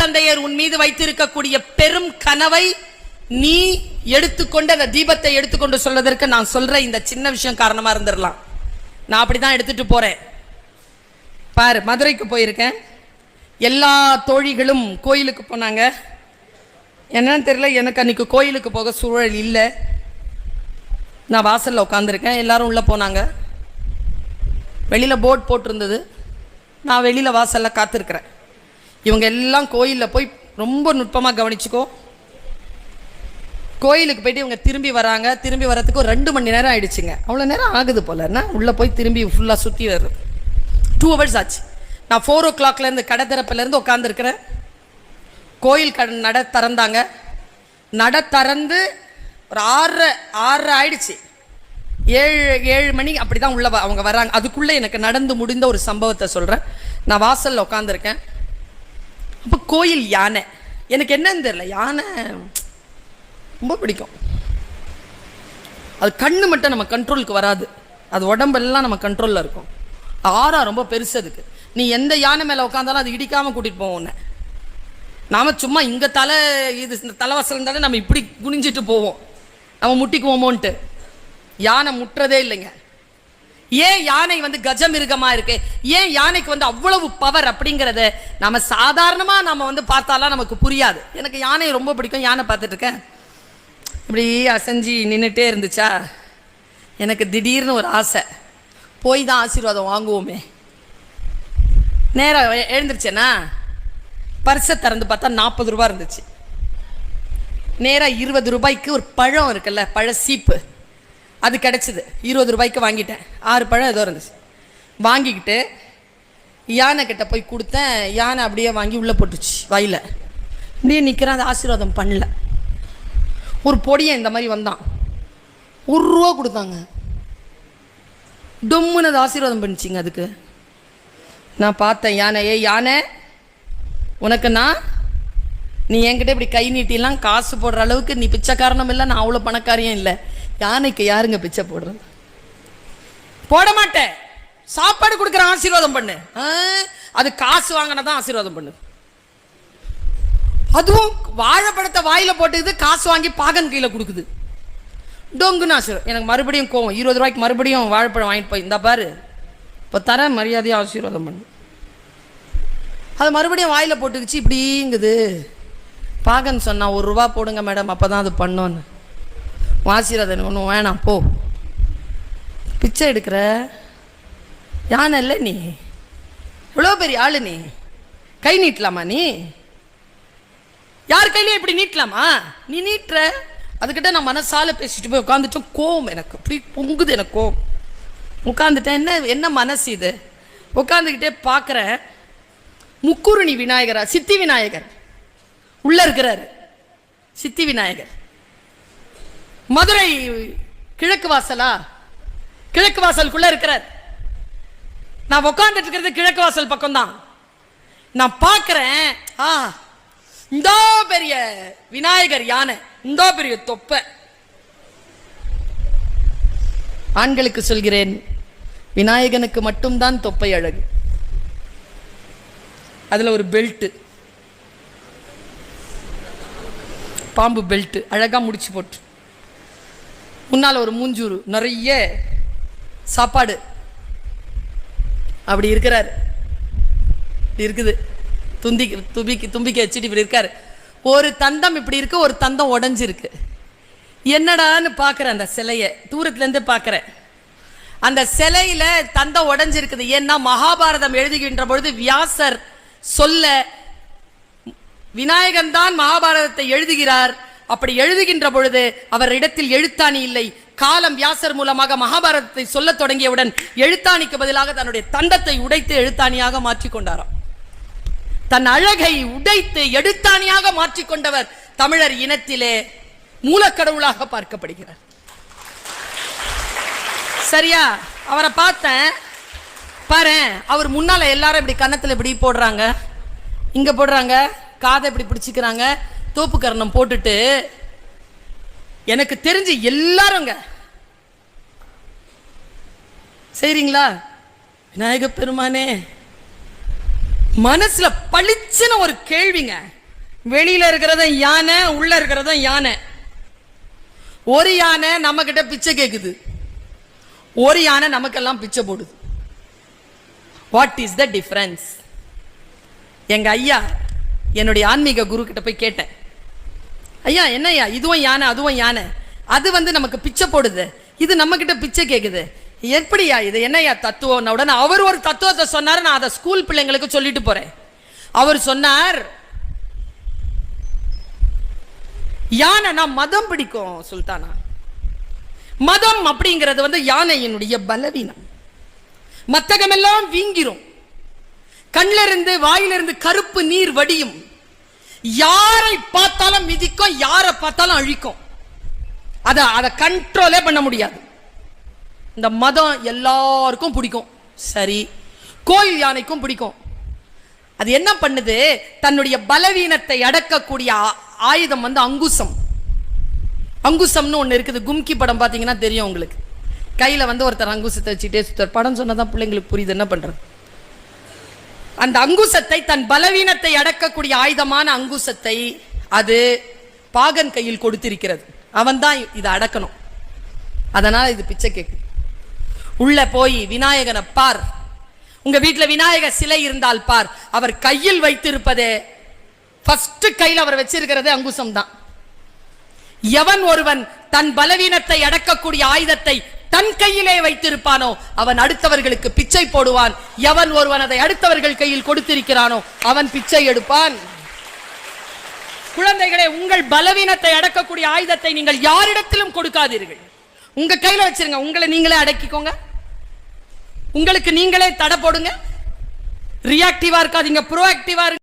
தந்தையர் உன் மீது வைத்திருக்கக்கூடிய பெரும் கனவை நீ எடுத்துக்கொண்டு அந்த தீபத்தை எடுத்துக்கொண்டு சொல்வதற்கு நான் சொல்ற இந்த சின்ன விஷயம் காரணமா இருந்துடலாம். நான் அப்படிதான் எடுத்துட்டு போறேன். பாரு, மதுரைக்கு போயிருக்கேன். எல்லா தோழிகளும் கோயிலுக்கு போனாங்க. என்னன்னு தெரியல, எனக்கு அன்னைக்கு கோயிலுக்கு போக சூழல் இல்லை. நான் வாசல்ல உட்காந்துருக்கேன். எல்லாரும் உள்ள போனாங்க. வெளியில போர்ட் போட்டிருந்தது. நான் வெளியில வாசல்ல காத்திருக்கிறேன். இவங்க எல்லாம் கோயிலில் போய் ரொம்ப நுட்பமாக கவனிச்சுக்கோ. கோயிலுக்கு போயிட்டு இவங்க திரும்பி வராங்க. திரும்பி வரத்துக்கு ஒரு 2 மணி நேரம் ஆயிடுச்சுங்க. அவ்வளோ நேரம் ஆகுது போல. உள்ளே போய் திரும்பி ஃபுல்லாக சுற்றி வருது. 2 hours ஆச்சு. நான் 4 o'clockலேருந்து கடை திறப்பிலேருந்து உட்காந்துருக்கிறேன். கோயில் நட திறந்தாங்க. நட திறந்து ஒரு 6:30 ஆயிடுச்சு. 7 மணி அப்படி தான் உள்ள அவங்க வராங்க. அதுக்குள்ளே எனக்கு நடந்து முடிந்த ஒரு சம்பவத்தை சொல்கிறேன். நான் வாசலில் உட்காந்துருக்கேன். அப்போ கோயில் யானை, எனக்கு என்னன்னு தெரியல, யானை ரொம்ப பிடிக்கும். அது கண்ணு மட்டும் நம்ம கண்ட்ரோலுக்கு வராது, அது உடம்பெல்லாம் நம்ம கண்ட்ரோலில் இருக்கும். ஆறா ரொம்ப பெருசு அதுக்கு. நீ எந்த யானை மேலே உட்காந்தாலும் அது இடிக்காமல் கூட்டிகிட்டு போவோம் உன்னை. நாம் சும்மா இங்கே தலைவாசல் இருந்தாலும் நம்ம இப்படி குனிஞ்சிட்டு போவோம், நம்ம முட்டிக்குவோமோன்ட்டு. யானை முட்டுறதே இல்லைங்க. ஏன் யானை கஜமிருகமா இருக்கு, ஏன் யானைக்கு அவ்வளவு பவர் அப்படிங்கிறத நம்ம சாதாரணமா நம்ம பார்த்தாலாம் நமக்கு புரியாது. எனக்கு யானை ரொம்ப பிடிக்கும். யானை பார்த்துட்டு இருக்கேன், இப்படி அசைஞ்சி நின்றுட்டே இருந்துச்சா, எனக்கு திடீர்னு ஒரு ஆசை, போய் தான் ஆசீர்வாதம் வாங்குவோமே. நேரம் எழுந்துருச்சேன்னா பர்ஸை திறந்து பார்த்தா 40 ரூபா இருந்துச்சு. நேராக 20 ரூபாய்க்கு ஒரு பழம் இருக்குல்ல, பழ சீப்பு, அது கிடச்சிது. 20 ரூபாய்க்கு வாங்கிட்டேன். 6 பழம் ஏதோ இருந்துச்சு. வாங்கிக்கிட்டு யானை கிட்ட போய் கொடுத்தேன். யானை அப்படியே வாங்கி உள்ளே போட்டுச்சு வாயில். இப்படியே நிற்கிறேன். அது ஆசீர்வாதம் பண்ணல. ஒரு பொடியை இந்த மாதிரி வந்தான், 1 ரூபா கொடுத்தாங்க. டொம்முன்னு அது ஆசீர்வாதம் பண்ணிச்சிங்க. அதுக்கு நான் பார்த்தேன், யானை உனக்கு நீ என்கிட்ட இப்படி கை நீட்டிலாம் காசு போடுற அளவுக்கு நீ பிச்சைக்காரனும் இல்லை, நான் அவ்வளோ பணக்காரியும் இல்லை. யானைக்கு யாருங்க பிச்சை போடுறது? போட மாட்டேன். சாப்பாடு கொடுக்குற ஆசீர்வாதம் பண்ணு. அது காசு வாங்கினதான் ஆசீர்வாதம் பண்ணு. அதுவும் வாழைப்பழத்தை வாயில போட்டுக்குது, காசு வாங்கி பாகன் கீழே கொடுக்குது. டொங்குன்னு ஆசீர்வாதம். எனக்கு மறுபடியும் கோவம். 20 ரூபாய்க்கு மறுபடியும் வாழைப்பழம் வாங்கிட்டு போய் இந்த பாரு, இப்போ தர மரியாதையாக ஆசீர்வாதம் பண்ணு. அது மறுபடியும் வாயில போட்டுக்குச்சு. இப்படிங்குது. பாகன் சொன்னா 1 ரூபா போடுங்க மேடம், அப்போதான் அது பண்ணோன்னு. ஆசீர்வாதம் ஒன்றும் வேணாம், போ. பிச்சை எடுக்கிற யானை இல்லை நீ, இவ்வளோ பெரிய ஆளு, நீ கை நீட்டலாமா? நீ யார் கையிலையும் இப்படி நீட்டலாமா? நீ நீட்டுற. அதுக்கிட்ட நான் மனசால பேசிட்டு போய் உட்காந்துட்டோம். கோவம் எனக்கு அப்படி பொங்குது. எனக்கு கோவம். உட்காந்துட்டேன். என்ன மனசு இது? உட்காந்துக்கிட்டே பார்க்குறேன். முக்குருணி விநாயகரா, சித்தி விநாயகர் உள்ள இருக்கிறாரு. சித்தி விநாயகர் மதுரை கிழக்கு வாசலா, கிழக்கு வாசலுக்குள்ள இருக்கிறார். நான் உட்காந்துட்டு இருக்கிறது கிழக்கு வாசல் பக்கம்தான். நான் பார்க்கிறேன், இந்த பெரிய விநாயகர் யானை, இந்த பெரிய தொப்பை. ஆண்களுக்கு சொல்கிறேன், விநாயகனுக்கு மட்டும்தான் தொப்பை அழகு. அதுல ஒரு பெல்ட், பாம்பு பெல்ட் அழகா முடிச்சு போட்டு, முன்னால் ஒரு மூஞ்சூறு நிறைய சாப்பாடு, அப்படி இருக்கிறார். இருக்குது தும்பிக்கை வச்சுட்டு இப்படி இருக்காரு. ஒரு தந்தம் இப்படி இருக்கு, ஒரு தந்தம் உடஞ்சிருக்கு. என்னடான்னு பார்க்குறேன். அந்த சிலையை தூரத்துலேருந்து பார்க்குறேன். அந்த சிலையில தந்தம் உடஞ்சிருக்குது. ஏன்னா மகாபாரதம் எழுதுகின்ற பொழுது வியாசர் சொல்ல, விநாயகன் தான் மகாபாரதத்தை எழுதுகிறார். அப்படி எழுதுகின்ற பொழுது அவர் இடத்தில் எழுத்தாணி இல்லை. காலம் வியாசர் மூலமாக மகாபாரதத்தை சொல்ல தொடங்கியவுடன் எழுத்தாணிக்கு பதிலாக தன்னுடைய தந்தத்தை உடைத்து எழுத்தாணியாக மாற்றிக்கொண்டாராம். தன் அழகை உடைத்து எழுத்தாணியாக மாற்றிக்கொண்டவர் தமிழர் இனத்திலே மூலக்கடவுளாக பார்க்கப்படுகிறார். சரியா? அவரை பார்த்தேன். பாரு, அவர் முன்னால எல்லாரும் இப்படி கன்னத்துல இப்படி போடுறாங்க, இங்க போடுறாங்க, காதை இப்படி பிடிச்சிக்கிறாங்க, தோப்பு கரணம் போட்டுட்டு. எனக்கு தெரிஞ்சு எல்லாருங்க செய்றீங்களா? விநாயக பெருமானே மனசுல பளிச்சுன்னு ஒரு கேள்விங்க. வெளியில இருக்கிறத யானை, உள்ள இருக்கிறத யானை. ஒரு யானை நம்ம கிட்ட பிச்சை கேக்குது, ஒரு யானை நமக்கெல்லாம் பிச்சை போடுது. What is the difference? எங்க ஐயா, என்னுடைய ஆன்மீக குரு கிட்ட போய் கேட்டேன், ஐயா என்னய்யா இதுவும் யானை அதுவும் யானை, அது நமக்கு பிச்சை போடுது, இது நம்ம கிட்ட பிச்சை கேக்குது, எப்படியா இது, என்னையா தத்துவம்? உடனே அவர் ஒரு தத்துவத்தை சொன்னார். நான் அதை ஸ்கூல் பிள்ளைங்களுக்கு சொல்லிட்டு போறேன். அவர் சொன்னார், யானைனா மதம் பிடிக்கும் சுல்தானா. மதம் அப்படிங்கிறது யானையினுடைய பலவீனம். மத்தகமெல்லாம் வீங்கிரும், கண்ணில இருந்து வாயிலிருந்து கருப்பு நீர் வடியும், யாரை பார்த்தாலும் மிதிக்கும், யாரை பார்த்தாலும் அழிக்கும். அதை கண்ட்ரோலே பண்ண முடியாது. இந்த மதம் எல்லாருக்கும் பிடிக்கும், சரி, கோயில் யானைக்கும் பிடிக்கும். அது என்ன பண்ணுது? தன்னுடைய பலவீனத்தை அடக்கக்கூடிய ஆயுதம் அங்குசம். அங்குசம்னு ஒண்ணு இருக்குது. கும்கி படம் பாத்தீங்கன்னா தெரியும் உங்களுக்கு. கையில ஒருத்தர் அங்குசத்தை வச்சுட்டே சுத்தர். படம் சொன்னதான் பிள்ளைங்களுக்கு புரியுது, என்ன பண்றது? அந்த அங்குசத்தை, தன் பலவீனத்தை அடக்கக்கூடிய ஆயுதமான அங்குசத்தை அது பாகன் கையில் கொடுத்திருக்கிறது. அவன் தான் இதை அடக்கணும். அதனால இது பிச்சை கேக்கு. உள்ள போய் விநாயகனை பார், உங்க வீட்டுல விநாயகர் சிலை இருந்தால் பார், அவர் கையில் வைத்திருப்பதே, ஃபர்ஸ்ட் கையில் அவர் வச்சிருக்கிறதே அங்குசம் தான். எவன் ஒருவன் தன் பலவீனத்தை அடக்கக்கூடிய ஆயுதத்தை தன் கையிலே வைத்திருப்பானோ அவன் அடுத்தவர்களுக்கு பிச்சை போடுவான். எவன் ஒருவன் அதை அடுத்தவர்கள் கையில் கொடுத்திருக்கிறானோ அவன் பிச்சை எடுப்பான். குழந்தைகளே, உங்கள் பலவீனத்தை அடக்கக்கூடிய ஆயுதத்தை நீங்கள் யாரிடத்திலும் கொடுக்காதீர்கள். உங்க கையில வச்சிருங்க. உங்களை நீங்களே அடக்கிக்கோங்க, உங்களுக்கு நீங்களே தடை போடுங்க. ரியாக்டிவா இருக்காதீங்க, ப்ரோஆக்டிவா இருங்க.